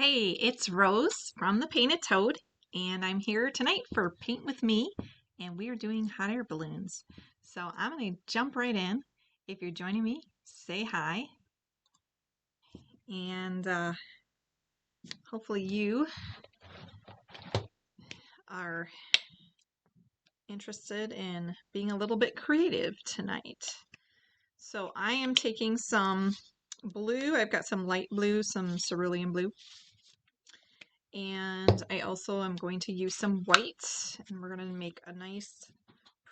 Hey, it's Rose from the Painted Toad, and I'm here tonight for Paint with Me, and we are doing hot air balloons. So I'm going to jump right in. If you're joining me, say hi, and hopefully you are interested in being a little bit creative tonight. So I am taking some blue. I've got some light blue, some cerulean blue, and I also am going to use some white, and we're going to make a nice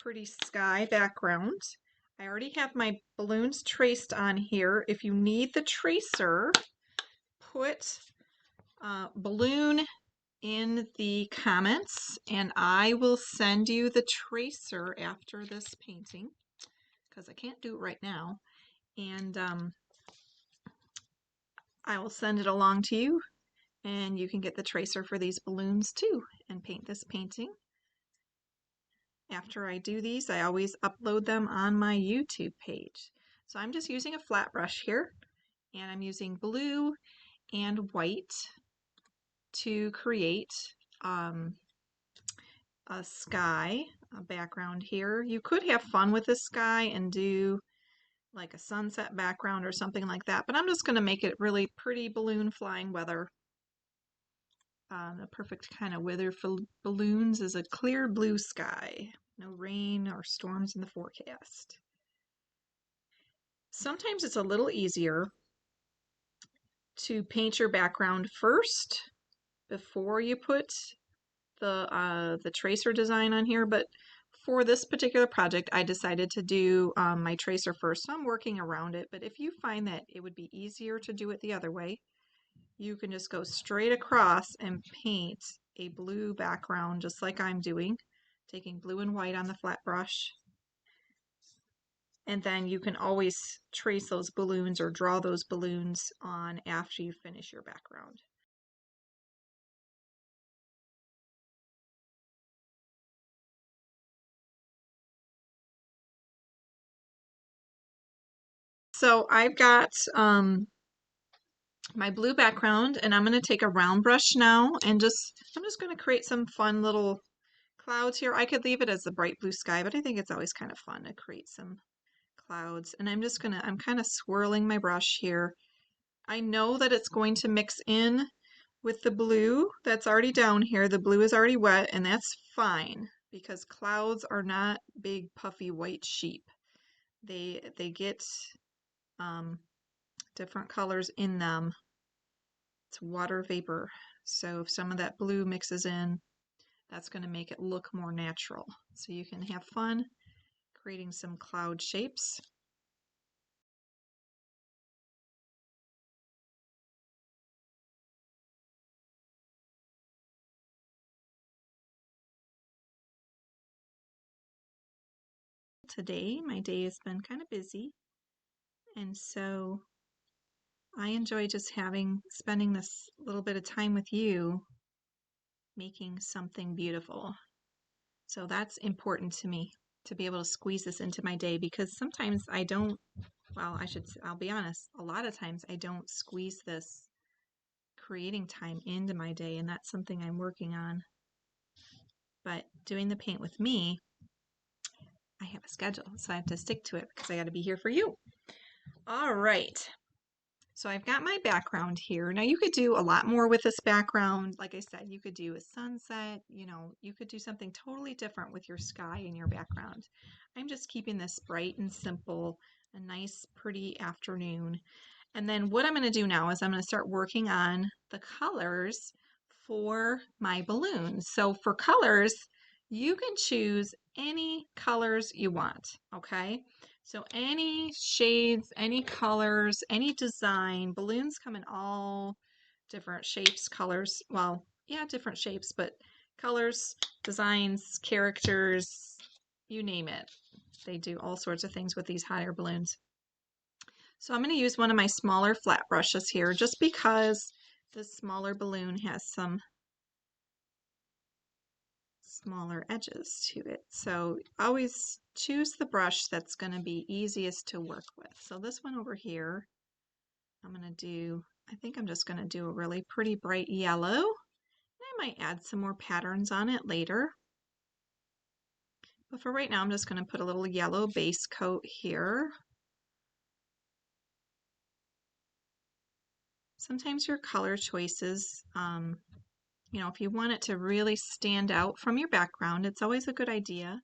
pretty sky background. I already have my balloons traced on here. If you need the tracer, put balloon in the comments and I will send you the tracer after this painting because I can't do it right now. And I will send it along to you and you can get the tracer for these balloons too and paint this painting. After I do these, I always upload them on my YouTube page. So I'm just using a flat brush here, and I'm using blue and white to create a sky, a background here. You could have fun with the sky and do like a sunset background or something like that, but I'm just going to make it really pretty balloon flying weather. The perfect kind of weather for balloons is a clear blue sky. No rain or storms in the forecast. Sometimes it's a little easier to paint your background first before you put the tracer design on here, but for this particular project I decided to do my tracer first, so I'm working around it. But if you find that it would be easier to do it the other way, you can just go straight across and paint a blue background just like I'm doing, taking blue and white on the flat brush. And then you can always trace those balloons or draw those balloons on after you finish your background. So I've got my blue background, and I'm going to take a round brush now and I'm just going to create some fun little clouds here. I could leave it as the bright blue sky, but I think it's always kind of fun to create some clouds. And I'm kind of swirling my brush here. I know that it's going to mix in with the blue that's already down here. The blue is already wet, and that's fine because clouds are not big puffy white sheep. They get different colors in them. It's water vapor. So if some of that blue mixes in, that's going to make it look more natural. So you can have fun creating some cloud shapes. Today, my day has been kind of busy, and so I enjoy just spending this little bit of time with you making something beautiful. So that's important to me to be able to squeeze this into my day because sometimes I don't, well, I'll be honest, a lot of times I don't squeeze this creating time into my day, and that's something I'm working on. But doing the paint with me, I have a schedule, so I have to stick to it because I got to be here for you. All right. So I've got my background here. Now you could do a lot more with this background. Like I said, you could do a sunset, you could do something totally different with your sky in your background. I'm just keeping this bright and simple, a nice pretty afternoon. And then what I'm going to do now is I'm going to start working on the colors for my balloons. So for colors, you can choose any colors you want, okay? So any shades, any colors, any design. Balloons come in all different shapes, colors. Well, yeah, different shapes, but colors, designs, characters, you name it. They do all sorts of things with these hot air balloons. So I'm going to use one of my smaller flat brushes here just because this smaller balloon has some smaller edges to it. So always choose the brush that's going to be easiest to work with. So this one over here, I'm going to do I think I'm just going to do a really pretty bright yellow. I might add some more patterns on it later. But for right now, I'm just going to put a little yellow base coat here. Sometimes your color choices, you know, if you want it to really stand out from your background, it's always a good idea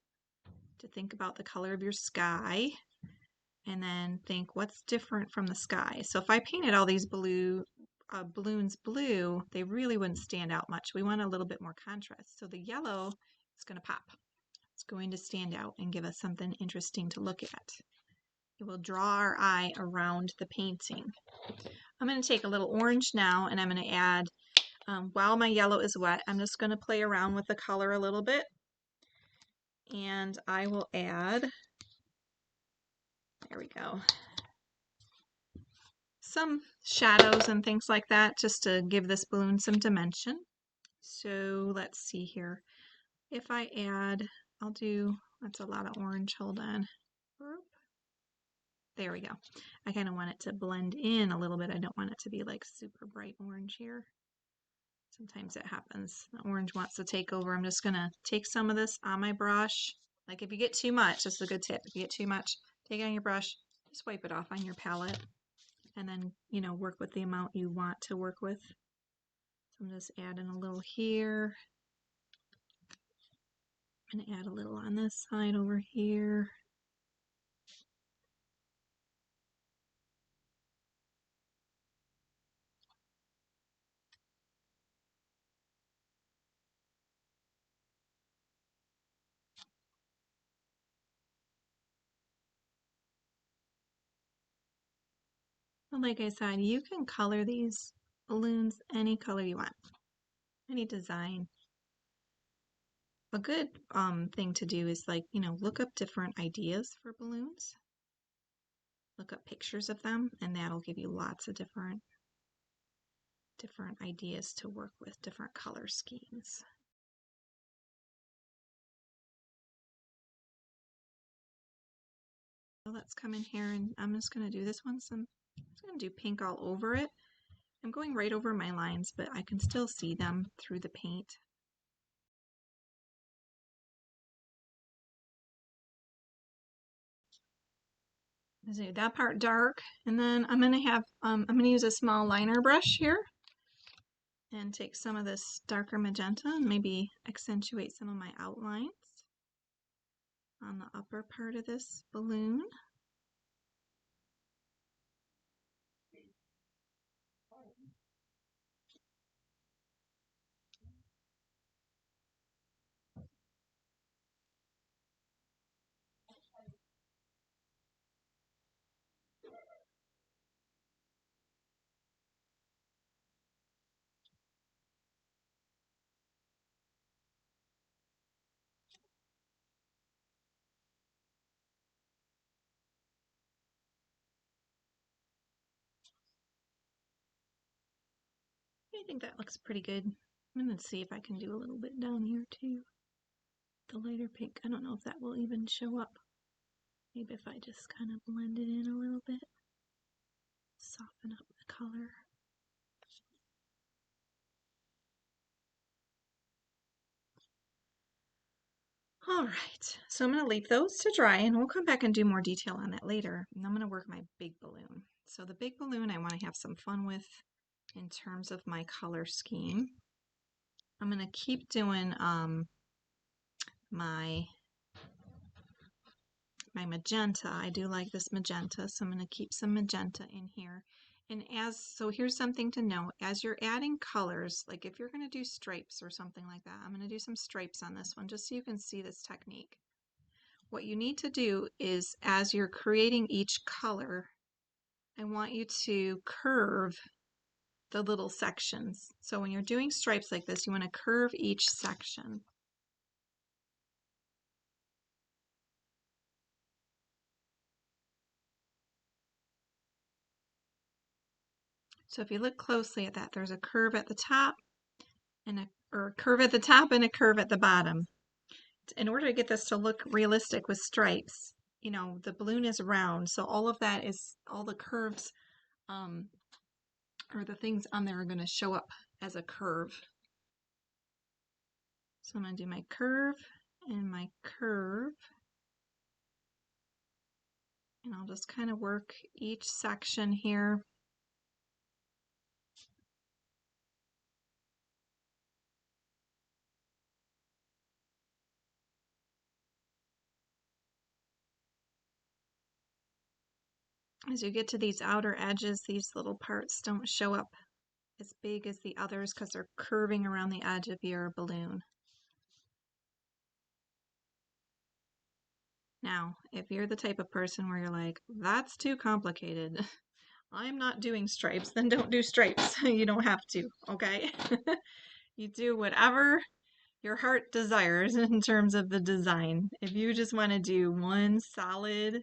to think about the color of your sky and then think what's different from the sky. So if I painted all these balloons blue, they really wouldn't stand out much. We want a little bit more contrast. So the yellow is going to pop. It's going to stand out and give us something interesting to look at. It will draw our eye around the painting. I'm going to take a little orange now and I'm going to add, while my yellow is wet, I'm just going to play around with the color a little bit. And I will add, there we go, some shadows and things like that just to give this balloon some dimension. So let's see here. If I add, I'll do, that's a lot of orange, hold on. There we go. I kind of want it to blend in a little bit. I don't want it to be like super bright orange here. Sometimes it happens. The orange wants to take over. I'm just going to take some of this on my brush. Like if you get too much, this is a good tip. If you get too much, take it on your brush, just wipe it off on your palette. And then, you know, work with the amount you want to work with. So I'm just adding a little here. I'm going to add a little on this side over here. But like I said, you can color these balloons any color you want, any design. A good thing to do is, like, you know, look up different ideas for balloons. Look up pictures of them, and that'll give you lots of different ideas to work with, different color schemes. So let's come in here, and I'm just going to do this one. I'm just going to do pink all over it. I'm going right over my lines, but I can still see them through the paint. Do that part dark, and then I'm gonna use a small liner brush here and take some of this darker magenta and maybe accentuate some of my outlines on the upper part of this balloon. I think that looks pretty good. I'm going to see if I can do a little bit down here too. The lighter pink, I don't know if that will even show up. Maybe if I just kind of blend it in a little bit, soften up the color. All right, so I'm going to leave those to dry and we'll come back and do more detail on that later. And I'm going to work my big balloon. So the big balloon I want to have some fun with in terms of my color scheme. I'm going to keep doing my magenta. I do like this magenta, so I'm going to keep some magenta in here. And so here's something to know. As you're adding colors, like if you're going to do stripes or something like that, I'm going to do some stripes on this one just so you can see this technique. What you need to do is, as you're creating each color, I want you to curve the little sections. So when you're doing stripes like this, you want to curve each section. So if you look closely at that, there's a curve at the top and a curve at the top and a curve at the bottom. In order to get this to look realistic with stripes, you know, the balloon is round, so all of that is, all the curves or the things on there are going to show up as a curve. So I'm going to do my curve and my curve. And I'll just kind of work each section here. As you get to these outer edges, these little parts don't show up as big as the others because they're curving around the edge of your balloon. Now, if you're the type of person where you're like, that's too complicated, I'm not doing stripes, then don't do stripes. You don't have to, okay? You do whatever your heart desires in terms of the design. If you just want to do one solid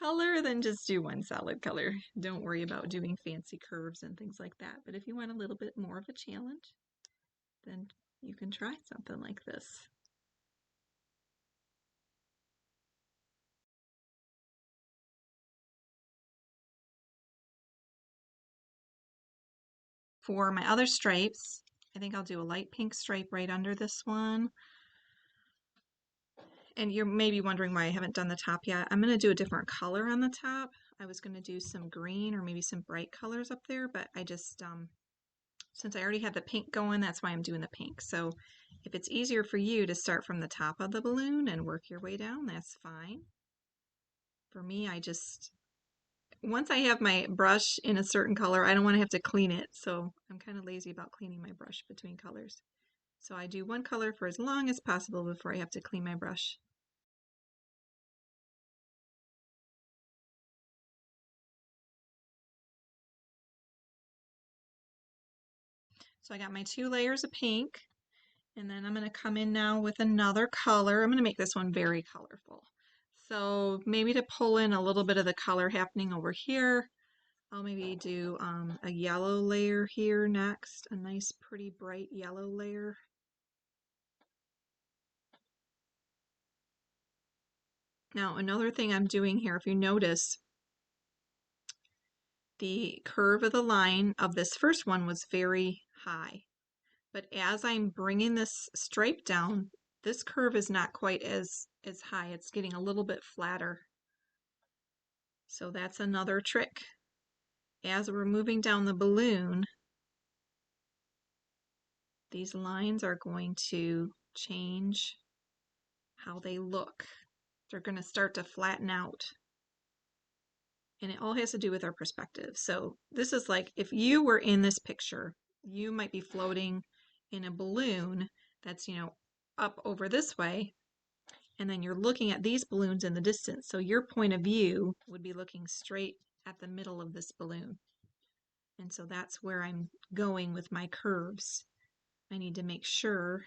color, then just do one solid color. Don't worry about doing fancy curves and things like that. But if you want a little bit more of a challenge, then you can try something like this. For my other stripes, I think I'll do a light pink stripe right under this one. And you're maybe wondering why I haven't done the top yet. I'm going to do a different color on the top. I was going to do some green or maybe some bright colors up there, but I just, since I already had the pink going, that's why I'm doing the pink. So if it's easier for you to start from the top of the balloon and work your way down, that's fine. For me, once I have my brush in a certain color, I don't want to have to clean it. So I'm kind of lazy about cleaning my brush between colors. So I do one color for as long as possible before I have to clean my brush. So I got my 2 layers of pink, and then I'm going to come in now with another color. I'm going to make this one very colorful. So maybe to pull in a little bit of the color happening over here, I'll maybe do a yellow layer here next, a nice pretty bright yellow layer. Now another thing I'm doing here, if you notice, the curve of the line of this first one was very high. But as I'm bringing this stripe down, this curve is not quite as high. It's getting a little bit flatter. So that's another trick. As we're moving down the balloon, these lines are going to change how they look. They're going to start to flatten out. And it all has to do with our perspective. So this is like, if you were in this picture, you might be floating in a balloon that's, up over this way, and then you're looking at these balloons in the distance. So your point of view would be looking straight at the middle of this balloon. And so that's where I'm going with my curves. I need to make sure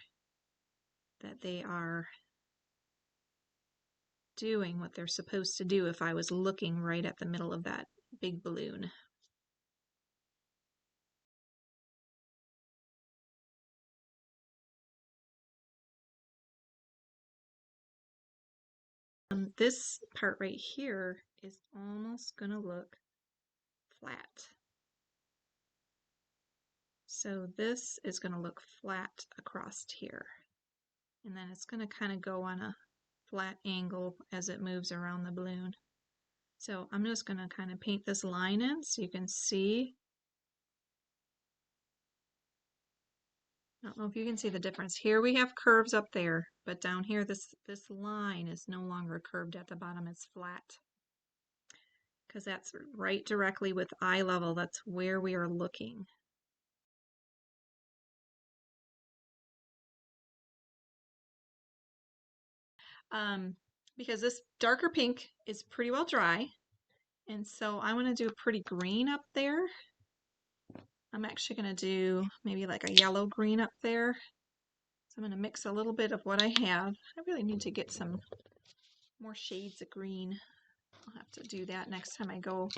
that they are doing what they're supposed to do if I was looking right at the middle of that big balloon. This part right here is almost going to look flat. So this is going to look flat across here. And then it's going to kind of go on a flat angle as it moves around the balloon. So I'm just going to kind of paint this line in so you can see. I don't know if you can see the difference. Here we have curves up there, but down here this line is no longer curved at the bottom, it's flat. Because that's right directly with eye level, that's where we are looking. Because this darker pink is pretty well dry, and so I want to do a pretty green up there. I'm actually going to do maybe like a yellow green up there. So I'm going to mix a little bit of what I have. I really need to get some more shades of green. I'll have to do that next time I go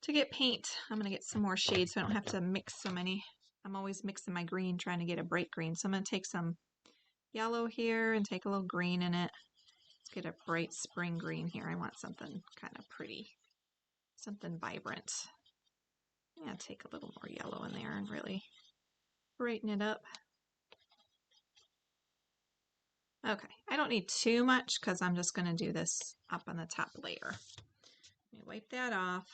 to get paint. I'm going to get some more shades so I don't have to mix so many. I'm always mixing my green trying to get a bright green. So I'm going to take some yellow here and take a little green in it. Let's get a bright spring green here. I want something kind of pretty, something vibrant. Yeah, take a little more yellow in there and really brighten it up. Okay, I don't need too much because I'm just going to do this up on the top layer. Let me wipe that off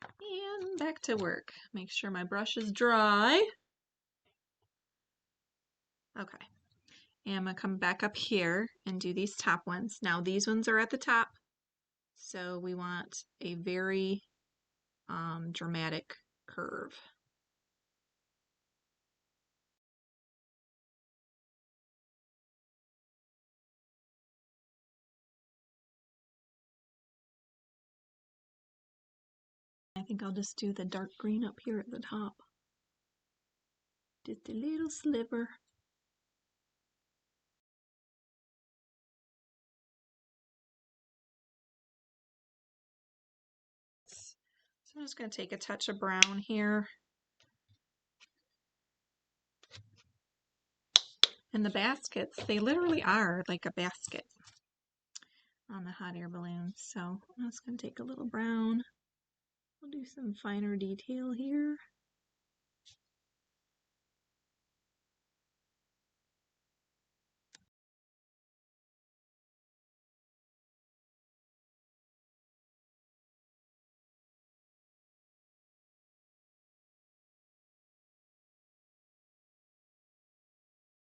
and back to work. Make sure my brush is dry. Okay, and I'm going to come back up here and do these top ones. Now these ones are at the top, so we want a very dramatic curve. I think I'll just do the dark green up here at the top. Just a little sliver. So I'm just going to take a touch of brown here. And the baskets, they literally are like a basket on the hot air balloon. So I'm just going to take a little brown. We'll do some finer detail here.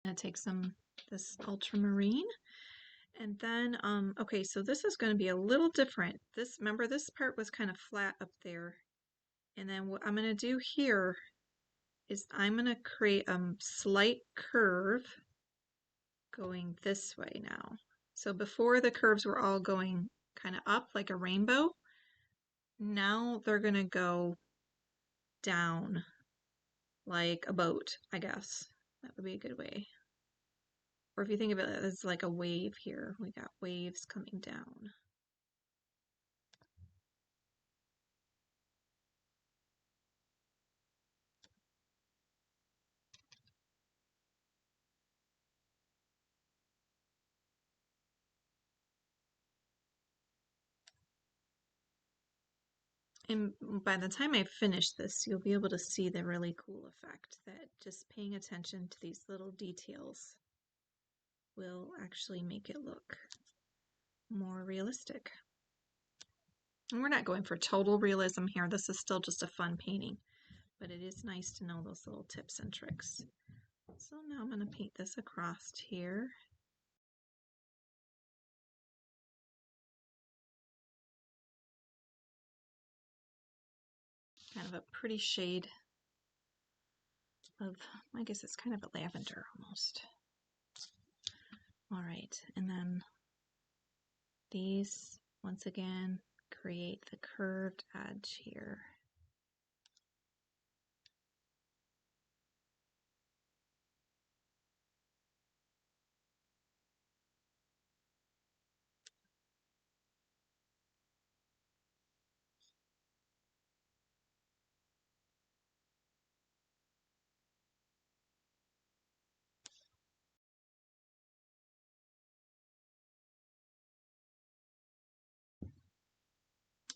I'm going to take this ultramarine. And then, okay, so this is going to be a little different. Remember this part was kind of flat up there. And then what I'm going to do here is I'm going to create a slight curve going this way now. So before the curves were all going kind of up like a rainbow. Now they're going to go down like a boat, I guess. That would be a good way. Or if you think of it as like a wave here, we got waves coming down. And by the time I finish this, you'll be able to see the really cool effect that just paying attention to these little details will actually make it look more realistic. And we're not going for total realism here. This is still just a fun painting, but it is nice to know those little tips and tricks. So now I'm going to paint this across here. Kind of a pretty shade of, I guess it's kind of a lavender almost. All right, and then these, once again, create the curved edge here.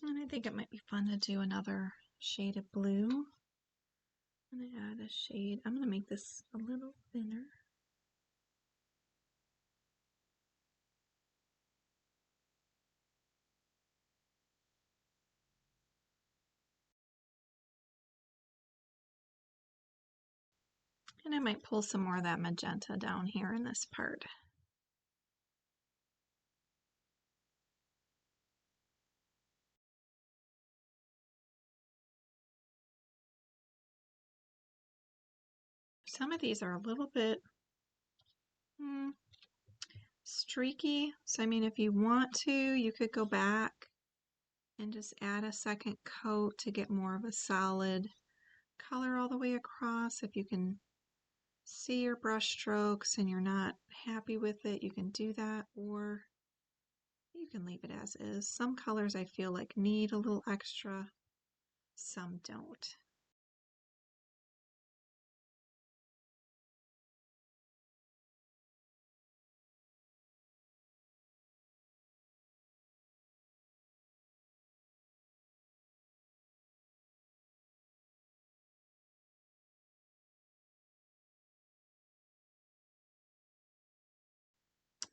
And I think it might be fun to do another shade of blue. I'm going to add a shade. I'm going to make this a little thinner. And I might pull some more of that magenta down here in this part. Some of these are a little bit streaky. So, I mean, if you want to, you could go back and just add a second coat to get more of a solid color all the way across. If you can see your brush strokes and you're not happy with it, you can do that, or you can leave it as is. Some colors I feel like need a little extra, some don't.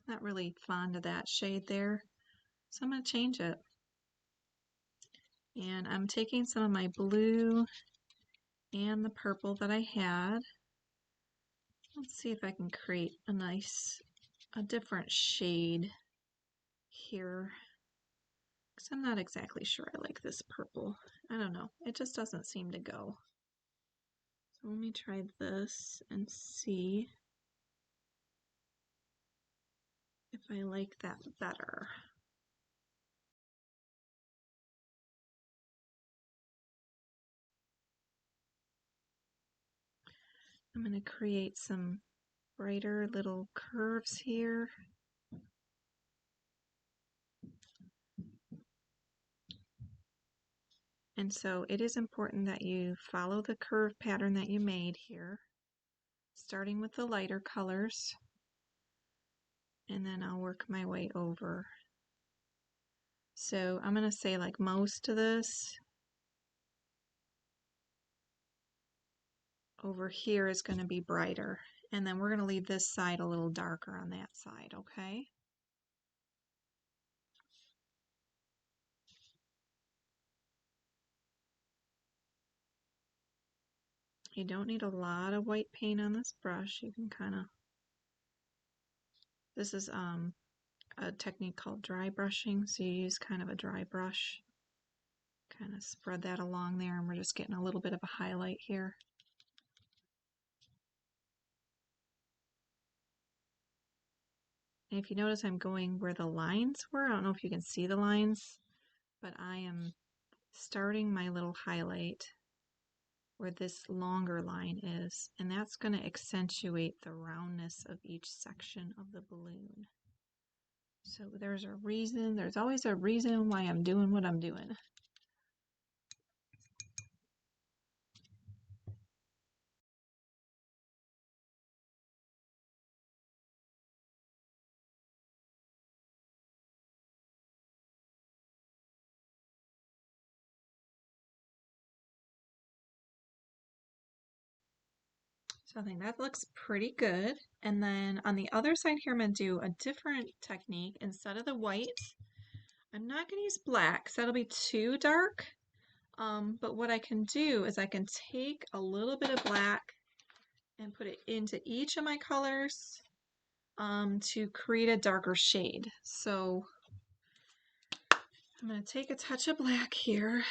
Not really fond of that shade there, so I'm going to change it. And I'm taking some of my blue and the purple that I had. Let's see if I can create a different shade here. Because I'm not exactly sure I like this purple. I don't know. It just doesn't seem to go. So let me try this and see if I like that better. I'm going to create some brighter little curves here. And so it is important that you follow the curve pattern that you made here, starting with the lighter colors, and then I'll work my way over. So I'm going to say like most of this over here is going to be brighter, and then we're going to leave this side a little darker on that side, okay? You don't need a lot of white paint on this brush. You can kind of, this is a technique called dry brushing, so you use kind of a dry brush, kind of spread that along there, and we're just getting a little bit of a highlight here. And if you notice, I'm going where the lines were. I don't know if you can see the lines, but I am starting my little highlight where this longer line is, and that's going to accentuate the roundness of each section of the balloon. So there's a reason, there's always a reason why I'm doing what I'm doing. So I think that looks pretty good. And then on the other side here, I'm going to do a different technique. Instead of the white, I'm not going to use black because that'll be too dark. But what I can do is I can take a little bit of black and put it into each of my colors to create a darker shade. So I'm going to take a touch of black here,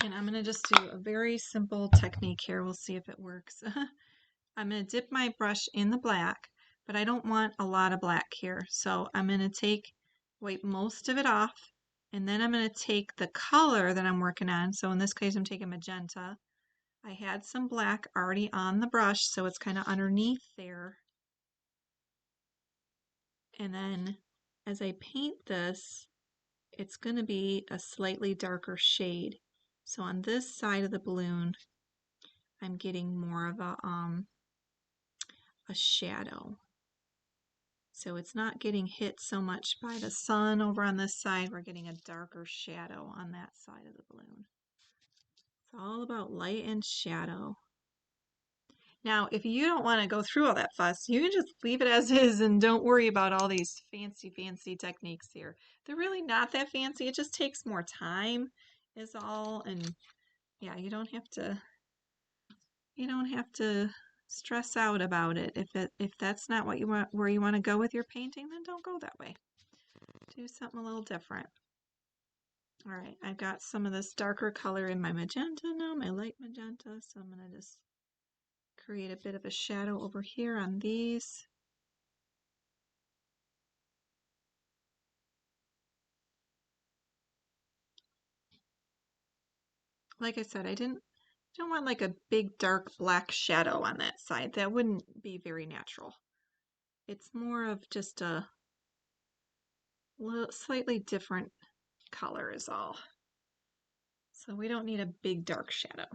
and I'm going to just do a very simple technique here. We'll see if it works. I'm going to dip my brush in the black, but I don't want a lot of black here. So I'm going to wipe most of it off, and then I'm going to take the color that I'm working on. So in this case, I'm taking magenta. I had some black already on the brush, so it's kind of underneath there. And then as I paint this, it's going to be a slightly darker shade. So on this side of the balloon, I'm getting more of a shadow. So it's not getting hit so much by the sun over on this side. We're getting a darker shadow on that side of the balloon. It's all about light and shadow. Now, if you don't want to go through all that fuss, you can just leave it as is and don't worry about all these fancy techniques here. They're really not that fancy. It just takes more time is all. And yeah, you don't have to stress out about it. If that's not what you want, where you want to go with your painting, then don't go that way. Do something a little different. All right, I've got some of this darker color in my magenta now, my light magenta, so I'm going to just create a bit of a shadow over here on these. Like I said, I don't want like a big dark black shadow on that side. That wouldn't be very natural. It's more of just a little, slightly different color is all. So we don't need a big dark shadow.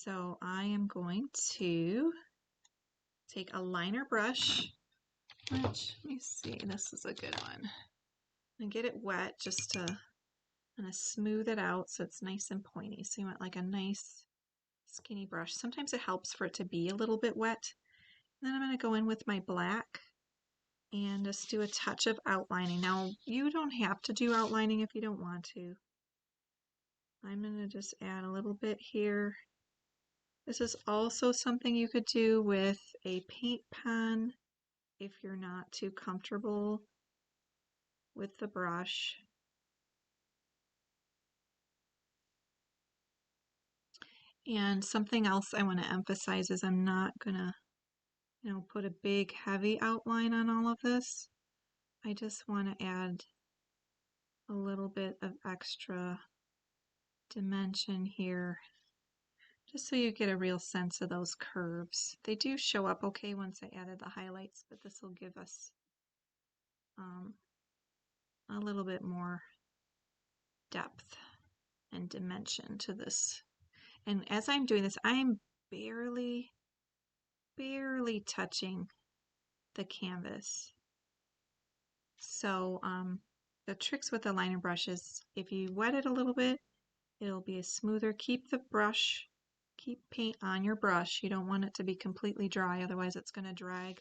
So I am going to take a liner brush, which, let me see, this is a good one. And get it wet just to kind of smooth it out so it's nice and pointy. So you want like a nice skinny brush. Sometimes it helps for it to be a little bit wet. And then I'm going to go in with my black and just do a touch of outlining. Now, you don't have to do outlining if you don't want to. I'm going to just add a little bit here. This is also something you could do with a paint pen if you're not too comfortable with the brush. And something else I want to emphasize is I'm not going to, put a big heavy outline on all of this. I just want to add a little bit of extra dimension here, just so you get a real sense of those curves. They do show up okay once I added the highlights, but this will give us a little bit more depth and dimension to this. And as I'm doing this, I'm barely touching the canvas. So the tricks with the liner brush is if you wet it a little bit, it'll be a smoother. Keep paint on your brush. You don't want it to be completely dry, otherwise it's going to drag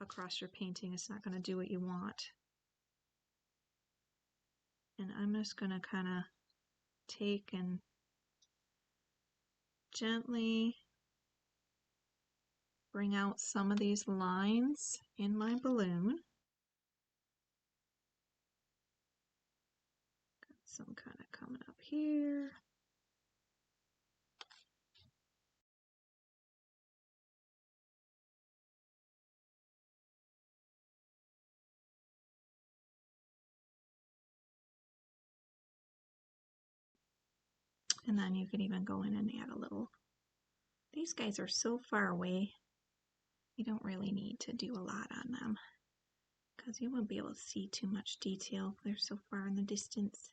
across your painting. It's not going to do what you want. And I'm just going to kind of take and gently bring out some of these lines in my balloon. Got some kind of coming up here. And then you can even go in and add a little. These guys are so far away, you don't really need to do a lot on them because you won't be able to see too much detail. They're so far in the distance.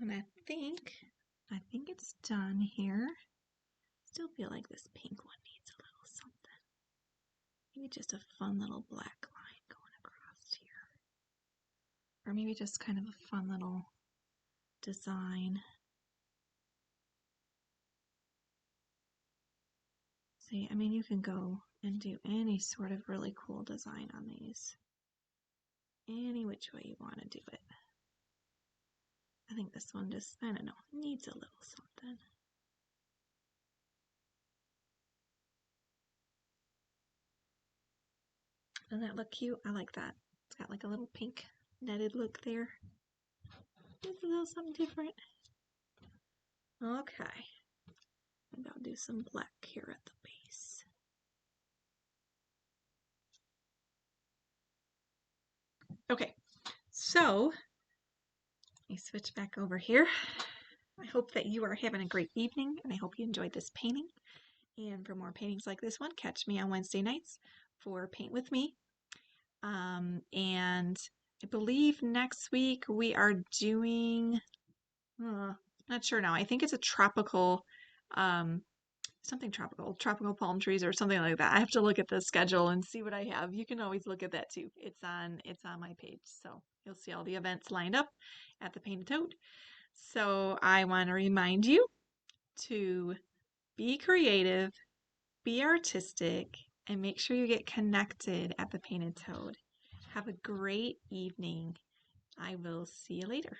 And I think it's done here. Still feel like this pink one needs a little something. Maybe just a fun little black line going across here. Or maybe just kind of a fun little design. See, I mean, you can go and do any sort of really cool design on these. Any which way you want to do it. I think this one just, I don't know, needs a little something. Doesn't that look cute? I like that. It's got like a little pink netted look there. It's a little something different. Okay. Maybe I'll do some black here at the base. Okay, so let me switch back over here. I hope that you are having a great evening, and I hope you enjoyed this painting. And for more paintings like this one, catch me on Wednesday nights for Paint With Me. And I believe next week we are doing, not sure now, I think it's a tropical, something tropical palm trees or something like that. I have to look at the schedule and see what I have. You can always look at that too. It's on my page. So you'll see all the events lined up at the Painted Toad. So I want to remind you to be creative, be artistic, and make sure you get connected at the Painted Toad. Have a great evening. I will see you later.